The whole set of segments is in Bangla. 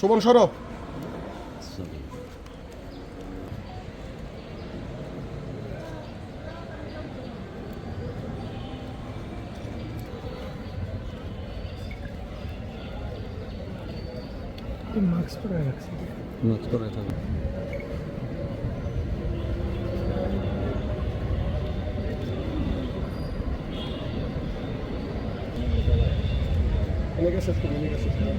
শোভন সরব মাস্ক পরে রাখছি, মাস্ক পরে থাকবে। এনেকে শেষ করুন, এনেকে শেষ করুন।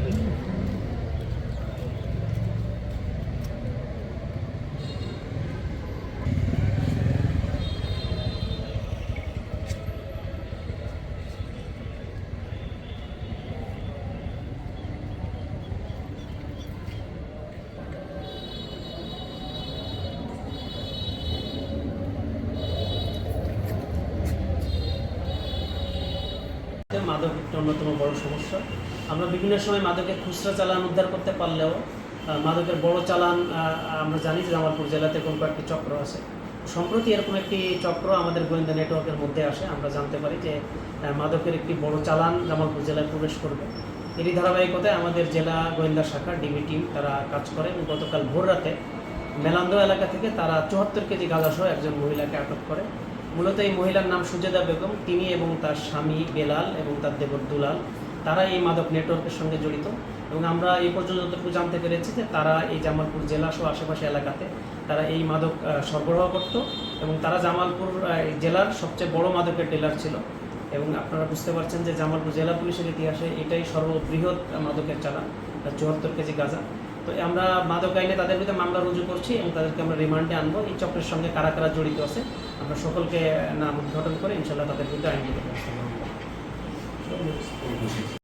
মাদক একটা অন্যতম বড় সমস্যা। আমরা বিভিন্ন সময় মাদকের খুচরা চালান উদ্ধার করতে পারলেও মাদকের বড় চালান আমরা জানি যে জামালপুর জেলাতে কোন কয়েকটি চক্র আছে। সম্প্রতি এরকম একটি চক্র আমাদের গোয়েন্দা নেটওয়ার্কের মধ্যে আসে। আমরা জানতে পারি যে মাদকের একটি বড় চালান জামালপুর জেলায় প্রবেশ করবে। এরই ধারাবাহিকতায় আমাদের জেলা গোয়েন্দা শাখা ডিবি টিম তারা কাজ করে এবং গতকাল ভোর রাতে মেলান্দ এলাকা থেকে তারা 74 কেজি গাঁজাসহ একজন মহিলাকে আটক করে। মূলত এই মহিলার নাম সুজেদা বেগম। তিনি এবং তার স্বামী বেলাল এবং তার দেবর দুলাল তারা এই মাদক নেটওয়ার্কের সঙ্গে জড়িত এবং আমরা এই পর্যন্ত যতটুকু জানতে পেরেছি যে তারা এই জামালপুর জেলা সহ আশেপাশে এলাকাতে তারা এই মাদক সরবরাহ করত এবং তারা জামালপুর জেলার সবচেয়ে বড় মাদকের ডিলার ছিল এবং আপনারা বুঝতে পারছেন যে জামালপুর জেলা পুলিশের ইতিহাসে এটাই সর্ববৃহৎ মাদকের চালান, 74 কেজি গাঁজা। তো আমরা মাদক আইনে তাদের বিরুদ্ধে মামলা রুজু করছি এবং তাদেরকে আমরা রিমান্ডে আনবো। এই চক্রের সঙ্গে কারা কারা জড়িত আছে আমরা সকলকে নাম উদ্ঘাটন করে ইনশাল্লাহ তাদের বিরুদ্ধে আইনগত ব্যবস্থা গ্রহণ করব।